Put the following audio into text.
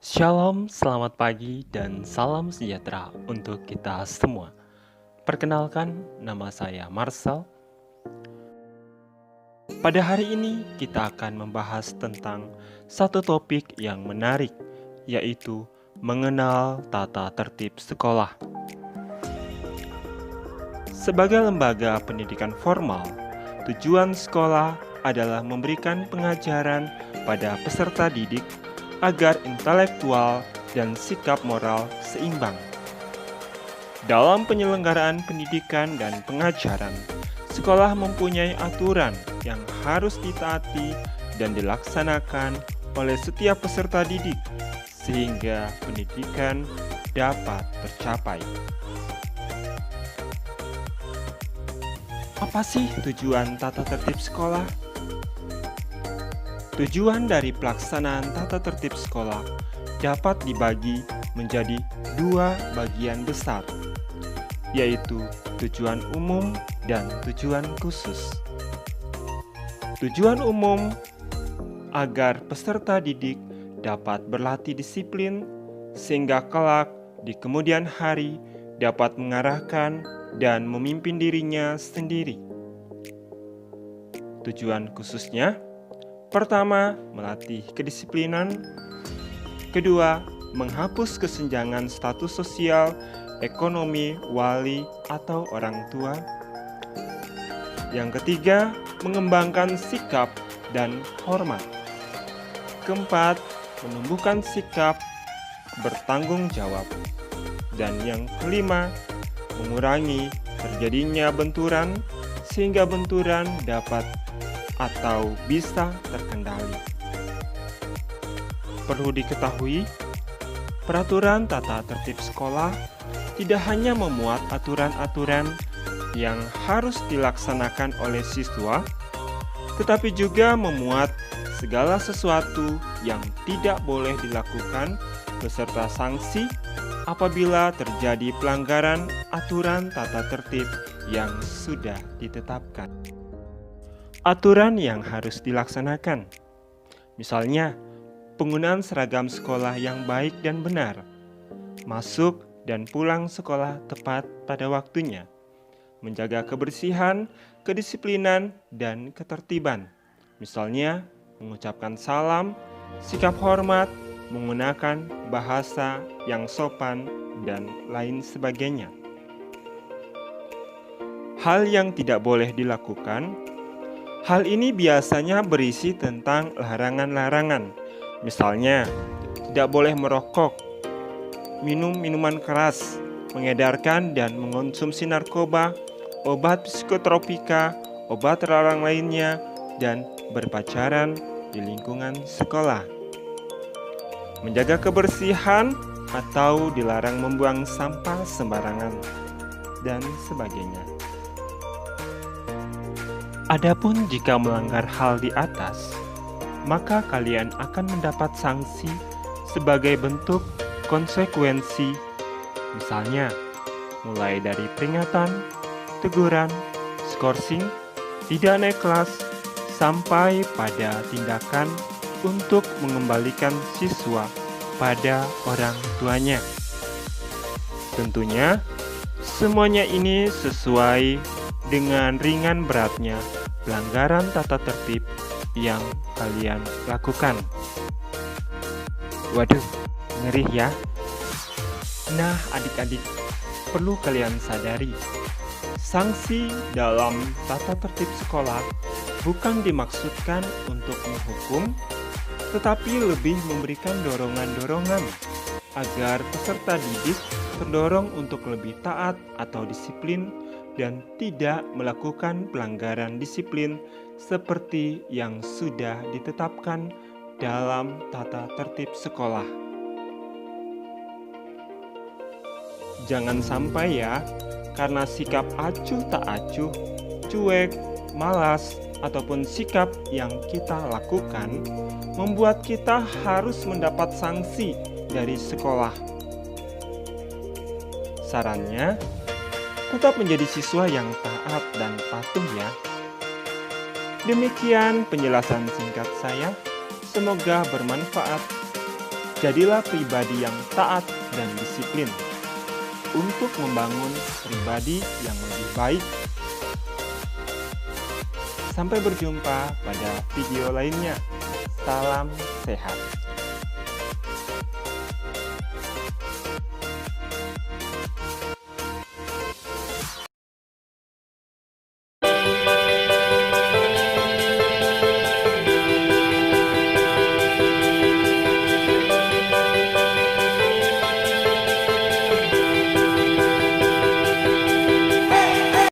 Shalom, selamat pagi, dan salam sejahtera untuk kita semua. Perkenalkan, nama saya Marcel. Pada hari ini, kita akan membahas tentang satu topik yang menarik, yaitu mengenal tata tertib sekolah. Sebagai lembaga pendidikan formal, tujuan sekolah adalah memberikan pengajaran pada peserta didik agar intelektual dan sikap moral seimbang. Dalam penyelenggaraan pendidikan dan pengajaran, sekolah mempunyai aturan yang harus ditaati dan dilaksanakan oleh setiap peserta didik, sehingga pendidikan dapat tercapai. Apa sih tujuan tata tertib sekolah? Tujuan dari pelaksanaan tata tertib sekolah dapat dibagi menjadi dua bagian besar, yaitu tujuan umum dan tujuan khusus. Tujuan umum agar peserta didik dapat berlatih disiplin, sehingga kelak di kemudian hari dapat mengarahkan dan memimpin dirinya sendiri. Tujuan khususnya, pertama, melatih kedisiplinan. Kedua, menghapus kesenjangan status sosial, ekonomi, wali, atau orang tua. Yang ketiga, mengembangkan sikap dan hormat. Keempat, menumbuhkan sikap bertanggung jawab. Dan yang kelima, mengurangi terjadinya benturan sehingga benturan dapat atau bisa terkendali. Perlu diketahui, peraturan tata tertib sekolah tidak hanya memuat aturan-aturan yang harus dilaksanakan oleh siswa, tetapi juga memuat segala sesuatu yang tidak boleh dilakukan beserta sanksi apabila terjadi pelanggaran aturan tata tertib yang sudah ditetapkan. Aturan yang harus dilaksanakan, misalnya penggunaan seragam sekolah yang baik dan benar, masuk dan pulang sekolah tepat pada waktunya, menjaga kebersihan, kedisiplinan, dan ketertiban, misalnya mengucapkan salam, sikap hormat, menggunakan bahasa yang sopan, dan lain sebagainya. Hal yang tidak boleh dilakukan, hal ini biasanya berisi tentang larangan-larangan, misalnya tidak boleh merokok, minum minuman keras, mengedarkan dan mengonsumsi narkoba, obat psikotropika, obat terlarang lainnya, dan berpacaran di lingkungan sekolah. Menjaga kebersihan atau dilarang membuang sampah sembarangan, dan sebagainya. Adapun jika melanggar hal di atas, maka kalian akan mendapat sanksi sebagai bentuk konsekuensi, misalnya mulai dari peringatan, teguran, skorsing, tidak naik kelas, sampai pada tindakan untuk mengembalikan siswa pada orang tuanya. Tentunya, semuanya ini sesuai dengan ringan beratnya pelanggaran tata tertib yang kalian lakukan. Waduh, ngeri ya. Nah, adik-adik, perlu kalian sadari, sanksi dalam tata tertib sekolah bukan dimaksudkan untuk menghukum, tetapi lebih memberikan dorongan-dorongan agar peserta didik terdorong untuk lebih taat atau disiplin dan tidak melakukan pelanggaran disiplin seperti yang sudah ditetapkan dalam tata tertib sekolah. Jangan sampai ya, karena sikap acuh tak acuh, cuek, malas, ataupun sikap yang kita lakukan membuat kita harus mendapat sanksi dari sekolah. Sarannya, tetap menjadi siswa yang taat dan patuh ya. Demikian penjelasan singkat saya, semoga bermanfaat. Jadilah pribadi yang taat dan disiplin untuk membangun pribadi yang lebih baik. Sampai berjumpa pada video lainnya. Salam sehat.